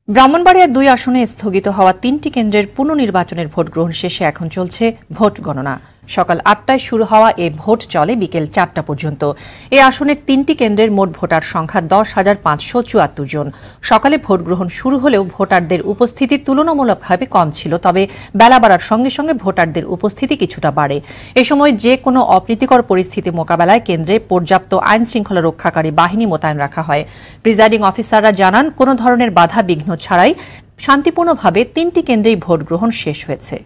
ব্রাহ্মণবাড়িয়ার 2 আসনে স্থগিত হওয়া 3টি কেন্দ্রের পুনর্নির্বাচনের ভোট গ্রহণ শেষে এখন চলছে ভোট গণনা। সকাল 8টায় শুরু হওয়া এ ভোট চলে বিকেল 4টা পর্যন্ত। এই আসনের 3টি কেন্দ্রের মোট ভোটার সংখ্যা 10,574 জন। সকালে ভোট গ্রহণ শুরু হলেও ভোটারদের উপস্থিতি তুলনামূলকভাবে কম ছিল, তবে বেলা বাড়ার সঙ্গে সঙ্গে ভোটারদের উপস্থিতি কিছুটা বাড়ে। এ সময় যে কোনো অপ্রীতিকর পরিস্থিতি মোকাবেলায় কেন্দ্রে পর্যাপ্ত আইন শৃঙ্খলা রক্ষাকারী বাহিনী মোতায়েন রাখা হয়। প্রিজাইডিং অফিসাররা জানান, কোনো ধরনের বাধা বিঘ্ন ছাড়াই শান্তিপূর্ণভাবে 3টি কেন্দ্রেই ভোট গ্রহণ শেষ হয়েছে।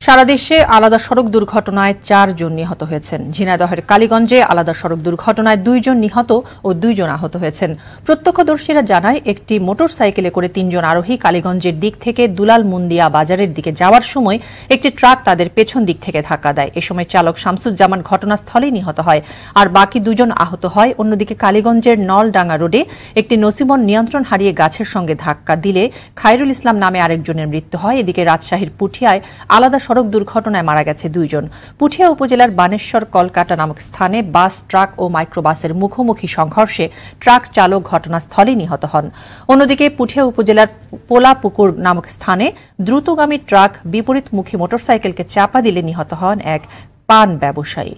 সারা দেশে আলাদা সড়ক দুর্ঘটনায় 4 জন নিহত হয়েছেন। ঝিনাইদহের কালীগঞ্জে আলাদা সড়ক দুর্ঘটনায় 2 জন নিহত ও 2 জন আহত হয়েছেন। প্রত্যক্ষদর্শীরা জানায়, একটি মোটরসাইকেলে করে 3 জন আরোহী কালীগঞ্জের দিক থেকে দুলাল মুন্দিয়া বাজারের দিকে যাওয়ার সময় একটি ট্রাক তাদের পেছন দিক থেকে ধাক্কা দেয়। এ সময় চালক শামসুজ্জামান ঘটনাস্থলেই নিহত হয়, আর বাকি 2 জন আহত হয়। অন্যদিকে কালীগঞ্জের নলডাঙ্গা রোডে একটি নসিবন নিয়ন্ত্রণ হারিয়ে গাছের সঙ্গে ধাক্কা দিলে খায়রুল ইসলাম নামে আরেকজনের মৃত্যু হয়। এদিকে রাজশাহীর পুঠিয়ায় আলাদা সড়ক দুর্ঘটনায় মারা গেছে 2 জন। পুঠিয়া উপজেলার বানেশ্বর কলকাটা নামক স্থানে বাস, ট্রাক ও মাইক্রোবাসের মুখোমুখি সংঘর্ষে ট্রাক চালক ঘটনাস্থলেই নিহত হন। অন্যদিকে পুঠিয়া উপজেলার পোলাপুকুর নামক স্থানে দ্রুতগামী ট্রাক বিপরীতমুখী মোটরসাইকেলকে চাপা দিলে নিহত হন এক পান ব্যবসায়ী।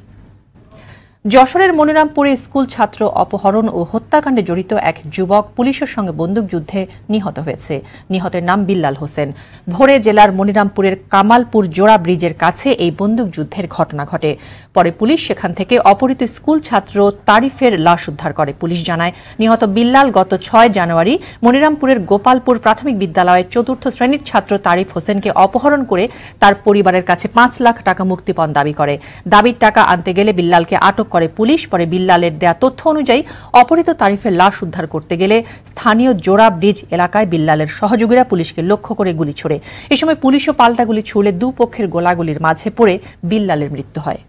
যশোরের মনিরামপুরে স্কুল ছাত্র অপহরণ ও হত্যাকাণ্ডে জড়িত এক যুবক পুলিশের সঙ্গে বন্দুকযুদ্ধে নিহত হয়েছে। নিহতের নাম বিল্লাল হোসেন। ভোরে জেলার মনিরামপুরের কামালপুর জোড়া ব্রিজের কাছে এই বন্দুকযুদ্ধের ঘটনা ঘটে। পরে পুলিশ সেখান থেকে অপহৃত স্কুল ছাত্র তারিফের লাশ উদ্ধার করে। পুলিশ জানায়, নিহত বিল্লাল গত 6 জানুয়ারি মনিরামপুরের গোপালপুর প্রাথমিক বিদ্যালয়ের 4র্থ শ্রেণীর ছাত্র তারিফ হোসেনকে অপহরণ করে তার পরিবারের কাছে 5 লাখ টাকা মুক্তিপণ দাবি করে। দাবির টাকা আনতে গেলে বিল্লালকে আটক করে পুলিশ। পরে বিল্লালের দেয়া তথ্য অনুযায়ী অপহৃত তারিফের লাশ উদ্ধার করতে গেলে স্থানীয় জোড়া ব্রিজ এলাকায় বিল্লালের সহযোগীরা পুলিশকে লক্ষ্য করে গুলি ছোড়ে। এ সময় পুলিশও পাল্টা গুলি ছুড়লে দুপক্ষের গোলাগুলির মাঝে পড়ে বিল্লালের মৃত্যু হয়।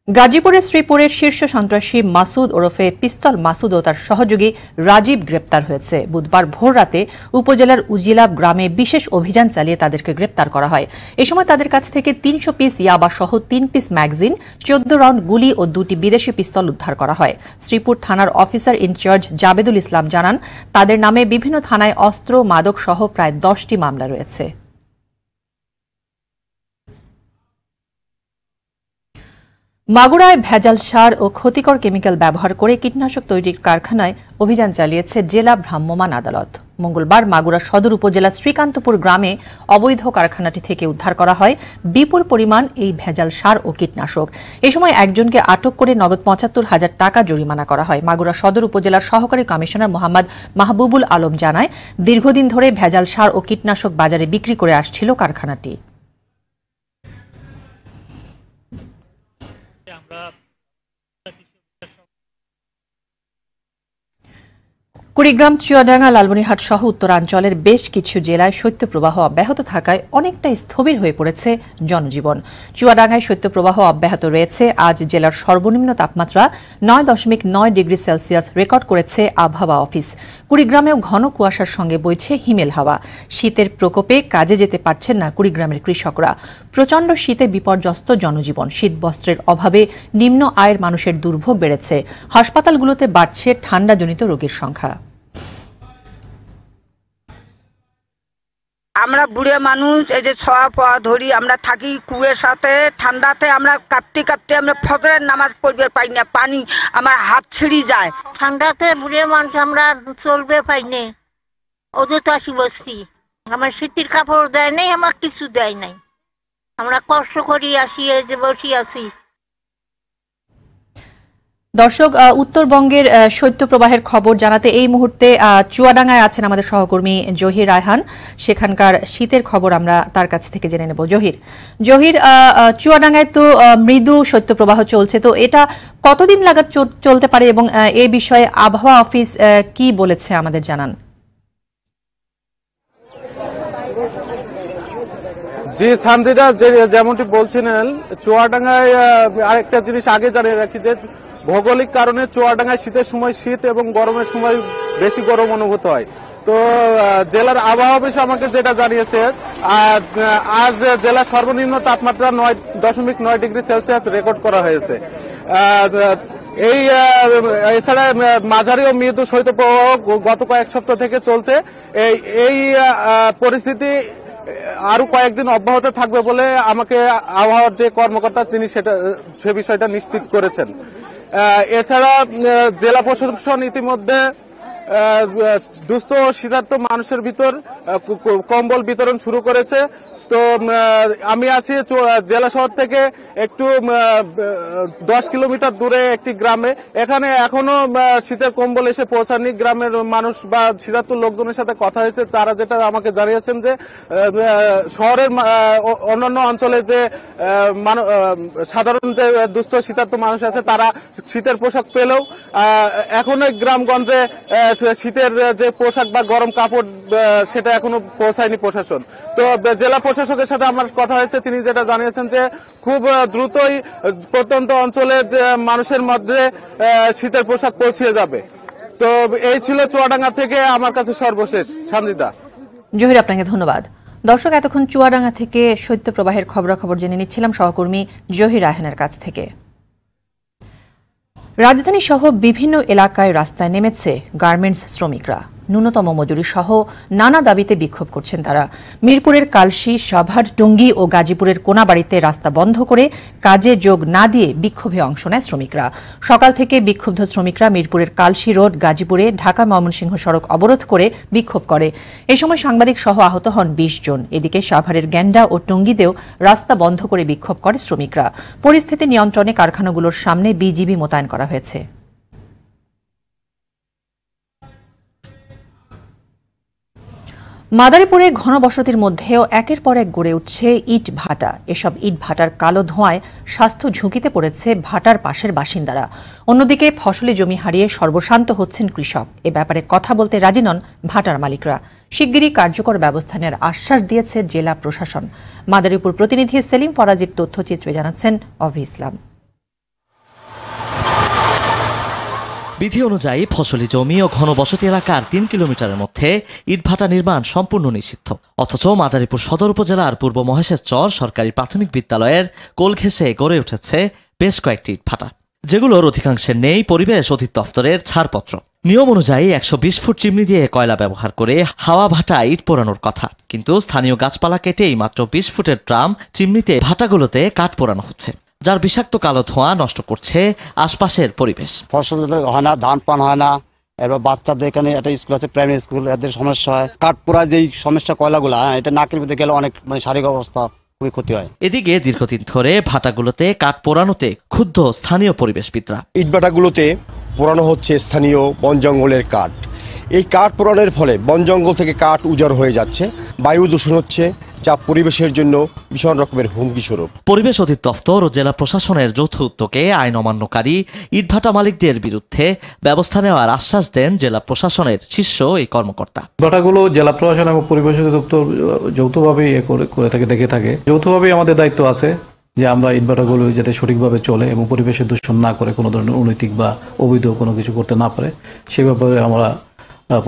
গাজীপুরের শ্রীপুরের শীর্ষ সন্ত্রাসী মাসুদ ওরফে পিস্তল মাসুদ ও তার সহযোগী রাজীব গ্রেপ্তার হয়েছে। বুধবার ভোররাতে উপজেলার উজিলা গ্রামে বিশেষ অভিযান চালিয়ে তাদেরকে গ্রেপ্তার করা হয়। এ সময় তাদের কাছ থেকে 300 পিস ইয়াবা সহ 3 পিস ম্যাগাজিন, 14 রাউন্ড গুলি ও 2টি বিদেশি পিস্তল উদ্ধার করা হয়। শ্রীপুর থানার অফিসার ইনচার্জ জাবেদুল ইসলাম জানান, তাদের নামে বিভিন্ন থানায় অস্ত্র, মাদক সহ প্রায় 10টি মামলা রয়েছে। মাগুরায় ভেজাল সার ও ক্ষতিকর কেমিক্যাল ব্যবহার করে কীটনাশক তৈরির কারখানায় অভিযান চালিয়েছে জেলা ভ্রাম্যমাণ আদালত। মঙ্গলবার মাগুরা সদর উপজেলা শ্রীকান্তপুর গ্রামে অবৈধ কারখানাটি থেকে উদ্ধার করা হয় বিপুল পরিমাণ এই ভেজাল সার ও কীটনাশক। এ সময় একজনকে আটক করে নগদ 75,000 টাকা জরিমানা করা হয়। মাগুরা সদর উপজেলার সহকারী কমিশনার মোহাম্মদ মাহবুবুল আলম জানায়, দীর্ঘদিন ধরে ভেজাল সার ও কীটনাশক বাজারে বিক্রি করে আসছিল কারখানাটি। কুড়িগ্রাম, চুয়াডাঙ্গা, লালমনিরহাট সহ উত্তরাঞ্চলের বেশ কিছু জেলায় শৈত্যপ্রবাহ অব্যাহত থাকায় অনেকটা স্থবির হয়ে পড়েছে জনজীবন। চুয়াডাঙ্গায় শৈত্যপ্রবাহ অব্যাহত রয়েছে। আজ জেলার সর্বনিম্ন তাপমাত্রা 9.9 ডিগ্রি সেলসিয়াস রেকর্ড করেছে আবহাওয়া অফিস। কুড়িগ্রামেও ঘন কুয়াশার সঙ্গে বইছে হিমেল হাওয়া। শীতের প্রকোপে কাজে যেতে পারছেন না কুড়িগ্রামের কৃষকরা। প্রচণ্ড শীতে বিপর্যস্ত জনজীবন। শীতবস্ত্রের অভাবে নিম্ন আয়ের মানুষের দুর্ভোগ বেড়েছে। হাসপাতালগুলোতে বাড়ছে ঠান্ডাজনিত রোগীর সংখ্যা। আমরা বুড়ে মানুষ, এই যে ছোঁয়া পোয়া ধরি, আমরা থাকি কুয়ের সাথে, ঠান্ডাতে আমরা কাঁপতে কাঁপতে আমরা ফজরের নামাজ পড়বে পাই না, পানি আমার হাত ছিঁড়ি যায়। ঠান্ডাতে বুড়ে মানুষ আমরা চলবে পাই না, ওদের তো আসি বসছি। আমার শীতের কাপড় দেয় নাই, আমার কিছু দেয় নাই, আমরা কষ্ট করি আসি, এই যে বসি আছি। দর্শক, উত্তরবঙ্গের শৈত্যপ্রবাহের খবর জানাতে এই মুহূর্তে চুয়াডাঙ্গায় আছেন আমাদের সহকর্মী জহির রায়হান। সেখানকার শীতের খবর আমরা তার কাছ থেকে জেনে নেব। জহির, চুয়াডাঙ্গায় তো মৃদু শৈত্যপ্রবাহ চলছে, তো এটা কতদিন লাগাত চলতে পারে এবং এই বিষয়ে আবহাওয়া অফিস কি বলেছে আমাদের জানান। জি সান্দিরা, যেমনটি বলছিলেন, চুয়াডাঙ্গায় আরেকটা জিনিস আগে জানিয়ে রাখি যে ভৌগোলিক কারণে চুয়াডাঙ্গায় শীতের সময় শীত এবং গরমের সময় বেশি গরম অনুভূত হয়। তো জেলার আবহাওয়া অফিস আমাকে যেটা জানিয়েছে, আজ জেলার সর্বনিম্ন তাপমাত্রা 9.9 ডিগ্রি সেলসিয়াস রেকর্ড করা হয়েছে। এই এছাড়া মাঝারি ও মৃদু শৈত্যপ্রবাহ গত কয়েক সপ্তাহ থেকে চলছে। এই পরিস্থিতি আরো কয়েকদিন অব্যাহত থাকবে বলে আমাকে আবহাওয়ার যে কর্মকর্তা তিনি সে বিষয়টা নিশ্চিত করেছেন। এছাড়া জেলা প্রশাসন ইতিমধ্যে দুস্থ ও শীতার্ত মানুষের ভিতর কম্বল বিতরণ শুরু করেছে। তো আমি আছি জেলা শহর থেকে একটু 10 কিলোমিটার দূরে একটি গ্রামে। এখানে এখনো শীতের কম্বল এসে পৌঁছায়নি। গ্রামের মানুষ বা শীতার্ত লোকজনের সাথে কথা হয়েছে, তারা যেটা আমাকে জানিয়েছেন যে শহরের অন্যান্য অঞ্চলে যে সাধারণ যে দুস্থ শীতার্ত মানুষ আছে তারা শীতের পোশাক পেলেও এখনো গ্রামগঞ্জে শীতের যে পোশাক বা গরম কাপড় সেটা এখনো পৌঁছায়নি প্রশাসন। তো জেলা প্রশাসকের সাথে আমার কথা হয়েছে, তিনি যেটা জানিয়েছেন যে খুব দ্রুতই প্রত্যন্ত অঞ্চলের মানুষের মধ্যে শীতের পোশাক পৌঁছে যাবে। তো এই ছিল চুয়াডাঙ্গা থেকে আমার কাছে সর্বশেষ। সঞ্জিতা। জহির, আপনাকে ধন্যবাদ। দর্শক, এতক্ষণ চুয়াডাঙ্গা থেকে শৈত্যপ্রবাহের খবরাখবর জেনে নিচ্ছিলাম সহকর্মী জহির রায়হানের কাছ থেকে। রাজধানী সহ বিভিন্ন এলাকায় রাস্তায় নেমেছে গার্মেন্টস শ্রমিকরা। ন্যূনতম মজুরি সহ নানা দাবিতে বিক্ষোভ করছেন তারা। মিরপুরের কালশী, সাভার, টঙ্গী ও গাজীপুরের কোনাবাড়িতে রাস্তা বন্ধ করে কাজে যোগ না দিয়ে বিক্ষোভে অংশ নেয় শ্রমিকরা। সকাল থেকে বিক্ষুব্ধ শ্রমিকরা মিরপুরের কালশী রোড, গাজীপুরে ঢাকা ময়মনসিংহ সড়ক অবরোধ করে বিক্ষোভ করে। এ সময় সাংবাদিক সহ আহত হন 20 জন। এদিকে সাভারের গ্যান্ডা ও টঙ্গীতেও রাস্তা বন্ধ করে বিক্ষোভ করে শ্রমিকরা। পরিস্থিতি নিয়ন্ত্রণে কারখানাগুলোর সামনে বিজিবি মোতায়েন করা হয়েছে। মাদারীপুরে ঘনবসতির মধ্যেও একের পর এক গড়ে উঠছে ইট ভাটা। এসব ইট ভাটার কালো ধোঁয়ায় স্বাস্থ্য ঝুঁকিতে পড়েছে ভাটার পাশের বাসিন্দারা। অন্যদিকে ফসলি জমি হারিয়ে সর্বশান্ত হচ্ছেন কৃষক। এ ব্যাপারে কথা বলতে রাজি নন ভাটার মালিকরা। শিগগিরই কার্যকর ব্যবস্থা নেওয়ার আশ্বাস দিয়েছে জেলা প্রশাসন। মাদারীপুর প্রতিনিধি সেলিম ফরাজির তথ্যচিত্রে জানাচ্ছেন অভি ইসলাম। বিধি অনুযায়ী ফসলি জমি ও ঘনবসতি এলাকার 3 কিলোমিটারের মধ্যে ইটভাটা নির্মাণ সম্পূর্ণ নিষিদ্ধ। অথচ মাদারীপুর সদর উপজেলার পূর্ব মহেশেরচর সরকারি প্রাথমিক বিদ্যালয়ের কোল ঘেঁষে গড়ে উঠেছে বেশ কয়েকটি ইটভাটা, যেগুলোর অধিকাংশের নেই পরিবেশ অধিদপ্তরের ছাড়পত্র। নিয়ম অনুযায়ী 120 ফুট চিমনি দিয়ে কয়লা ব্যবহার করে হাওয়া ভাটা ইট পোড়ানোর কথা, কিন্তু স্থানীয় গাছপালা কেটেই মাত্র 20 ফুটের ড্রাম চিমনিতে ভাটাগুলোতে কাঠ পোড়ানো হচ্ছে, যার বিষাক্ত কালো ধোঁয়া নষ্ট করছে আশপাশের পরিবেশ। ফসল হয় না, ধান পান হয় না। এবার বাচ্চাদের এখানে একটা স্কুল আছে, প্রাইমারি স্কুল, এদের সমস্যা হয়। কাঠ পোড়া যেই সমস্যা কয়লাগুলো, এটা নাকের ভিতরে গেলে অনেক শারীরিক অবস্থা খুবই ক্ষতি হয়। এদিকে দীর্ঘদিন ধরে ভাটাগুলোতে কাঠ পোড়ানোতে ক্ষুব্ধ স্থানীয় পরিবেশবিদরা। ইটভাটাগুলোতে পোড়ানো হচ্ছে স্থানীয় বন জঙ্গলের কাঠ। এই কাঠ পোড়ানোর ফলে বন জঙ্গল থেকে কাঠ উজাড় হয়ে যাচ্ছে, বায়ু দূষণ হচ্ছে, যা পরিবেশের জন্য ভীষণ রকমের হুমকি স্বরূপ। পরিবেশ অধিদপ্তর ও জেলা প্রশাসনের যৌথ উদ্যোগে আইন অমান্যকারী ইটভাটা মালিকদের বিরুদ্ধে ব্যবস্থা নেওয়ার আশ্বাস দেন জেলা প্রশাসনের শীর্ষ এই কর্মকর্তা। ইটভাটাগুলো জেলা প্রশাসন এবং পরিবেশ অধিদপ্তর যৌথভাবে করে থাকে, দেখে থাকে। যৌথভাবেই আমাদের দায়িত্ব আছে যে আমরা ইটভাটাগুলো যাতে সঠিকভাবে চলে এবং পরিবেশের দূষণ না করে, কোনো ধরনের অনৈতিক বা অবৈধ কোনো কিছু করতে না পারে, সে ব্যাপারে আমরা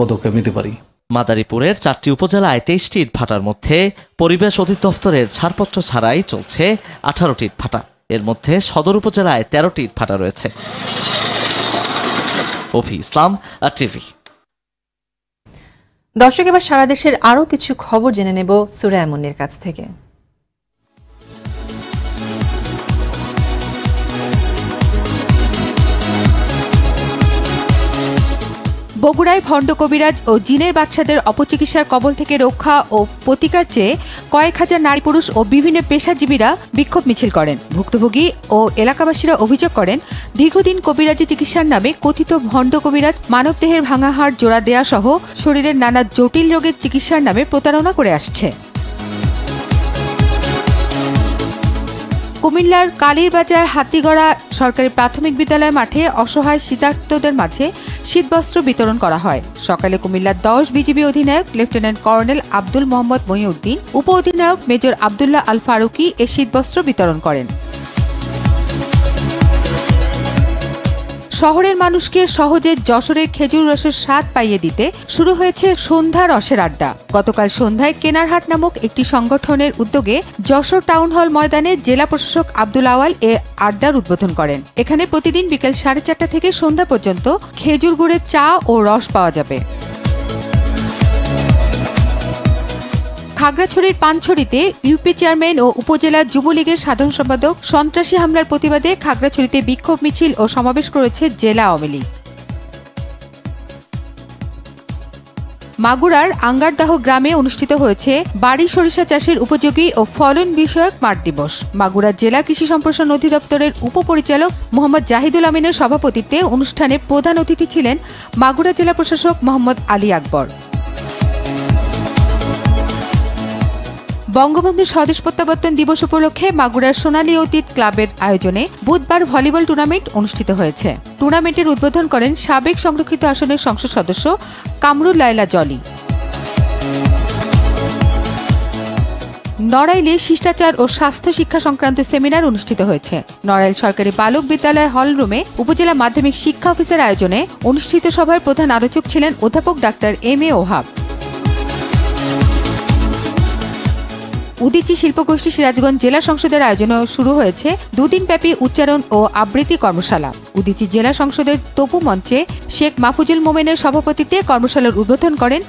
পদক্ষেপ নিতে পারি। মাদারীপুরের 4টি উপজেলায় 23টি ইটভাটার মধ্যে পরিবেশ অধিদপ্তরের ছাড়পত্র ছাড়াই চলছে 18টি ইটভাটা। এর মধ্যে সদর উপজেলায় 13টি ইটভাটা রয়েছে। অভি ইসলাম, টিভি। দর্শক, এবার সারা দেশের আরও কিছু খবর জেনে নেব সুরায়া মুন্নির কাছ থেকে। বগুড়ায় ভণ্ড কবিরাজ ও জিনের বাদশাদের অপচিকিৎসার কবল থেকে রক্ষা ও প্রতিকার চেয়ে কয়েক হাজার নারী পুরুষ ও বিভিন্ন পেশাজীবীরা বিক্ষোভ মিছিল করেন। ভুক্তভোগী ও এলাকাবাসীরা অভিযোগ করেন, দীর্ঘদিন কবিরাজি চিকিৎসার নামে কথিত ভণ্ড কবিরাজ মানবদেহের ভাঙা হাড় জোড়া দেয়া সহ শরীরের নানা জটিল রোগের চিকিৎসার নামে প্রতারণা করে আসছে। কুমিল্লার কালীরবাজার হাতিগড়া সরকারি প্রাথমিক বিদ্যালয় মাঠে অসহায় শীতার্তদের মাঝে শীতবস্ত্র বিতরণ করা হয়। সকালে কুমিল্লার 10 বিজিবি অধিনায়ক লেফটেন্যান্ট কর্নেল আব্দুল মোহাম্মদ মহিউদ্দিন, উপ অধিনায়ক মেজর আবদুল্লাহ আল ফারুকি এ শীতবস্ত্র বিতরণ করেন। শহরের মানুষকে সহজে যশোরের খেজুর রসের স্বাদ পাইয়ে দিতে শুরু হয়েছে সন্ধ্যা রসের আড্ডা। গতকাল সন্ধ্যায় কেনারহাট নামক একটি সংগঠনের উদ্যোগে যশোর টাউন হল ময়দানে জেলা প্রশাসক আব্দুল আওয়াল এ আড্ডার উদ্বোধন করেন। এখানে প্রতিদিন বিকেল 4:30 থেকে সন্ধ্যা পর্যন্ত খেজুর গুড়ের চা ও রস পাওয়া যাবে। খাগড়াছড়ির পানছড়িতে ইউপি চেয়ারম্যান ও উপজেলা যুবলীগের সাধারণ সম্পাদক সন্ত্রাসী হামলার প্রতিবাদে খাগড়াছড়িতে বিক্ষোভ মিছিল ও সমাবেশ করেছে জেলা আওয়ামী লীগ। মাগুরার আঙ্গারদাহ গ্রামে অনুষ্ঠিত হয়েছে বাড়ি সরিষা চাষের উপযোগী ও ফলন বিষয়ক মাঠ দিবস। মাগুরা জেলা কৃষি সম্প্রসারণ অধিদপ্তরের উপপরিচালক মোহাম্মদ জাহিদুল আমিনের সভাপতিত্বে অনুষ্ঠানে প্রধান অতিথি ছিলেন মাগুরা জেলা প্রশাসক মোহাম্মদ আলী আকবর। বঙ্গবন্ধু স্বদেশ প্রত্যাবর্তন দিবস উপলক্ষে মাগুরার সোনালী অতীত ক্লাবের আয়োজনে বুধবার ভলিবল টুর্নামেন্ট অনুষ্ঠিত হয়েছে। টুর্নামেন্টের উদ্বোধন করেন সাবেক সংরক্ষিত আসনের সংসদ সদস্য কামরুল লায়লা জলি। নড়াইলে শিষ্টাচার ও স্বাস্থ্য শিক্ষা সংক্রান্ত সেমিনার অনুষ্ঠিত হয়েছে। নড়াইল সরকারি বালক বিদ্যালয় হল রুমে উপজেলা মাধ্যমিক শিক্ষা অফিসের আয়োজনে অনুষ্ঠিত সভায় প্রধান আলোচক ছিলেন অধ্যাপক ডাক্তার এম.এ. ওহাব। উদীচী শিল্পগোষ্ঠী সিরাজগঞ্জ জেলা সংসদের আয়োজনে শুরু হয়েছে দুদিনব্যাপী উচ্চারণ ও আবৃত্তি কর্মশালা। উদীচী জেলা সংসদের তপু মঞ্চে শেখ মাহফুজুল মোমেনের সভাপতিত্বে কর্মশালার উদ্বোধন করেন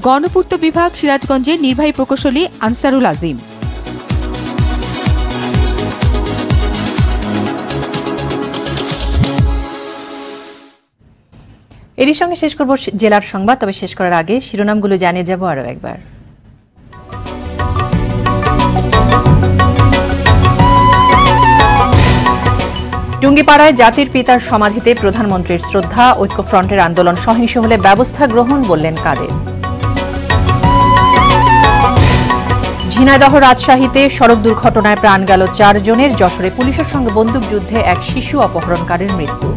গণপূর্ত বিভাগ সিরাজগঞ্জের নির্বাহী প্রকৌশলী আনসারুল আজিম। এরই সঙ্গে শেষ করব জেলার সংবাদ। তবে শেষ করার আগে শিরোনামগুলো জানিয়ে যাব আরও একবার। টুঙ্গিপাড়ায় জাতির পিতার সমাধিতে প্রধানমন্ত্রীর শ্রদ্ধা, ঐক্যফ্রন্টের আন্দোলন সহিংস হলে ব্যবস্থা গ্রহণ বললেন কাদের। ঝিনাইদহ রাজশাহীতে সড়ক দুর্ঘটনায় প্রাণ গেল 4 জনের। যশোরে পুলিশের সঙ্গে বন্দুকযুদ্ধে এক শিশু অপহরণকারীর মৃত্যু।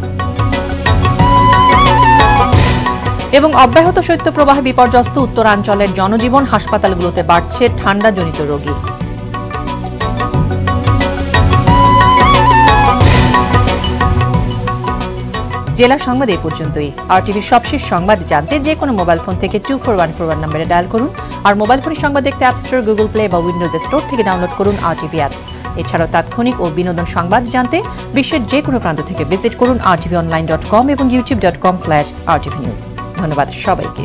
এবং অব্যাহত শৈত্যপ্রবাহে বিপর্যস্ত উত্তরাঞ্চলের জনজীবন, হাসপাতালগুলোতে বাড়ছে ঠান্ডাজনিত রোগী। জেলা সংবাদ এই পর্যন্তই। আরটিভির সবশেষ সংবাদ জানতে যে কোনো মোবাইল ফোন থেকে 24141 নম্বরে ডায়াল করুন। আর মোবাইল ফোনে সংবাদ দেখতে অ্যাপ স্টোর, গুগল প্লে বা উইন্ডোজ স্টোর থেকে ডাউনলোড করুন আরটিভি অ্যাপস। এছাড়াও তাৎক্ষণিক ও বিনোদন সংবাদ জানতে বিশ্বের যে কোনো প্রান্ত থেকে ভিজিট করুন rtvonline.com এবং youtube.com/rtvnews। ধন্যবাদ সবাইকে।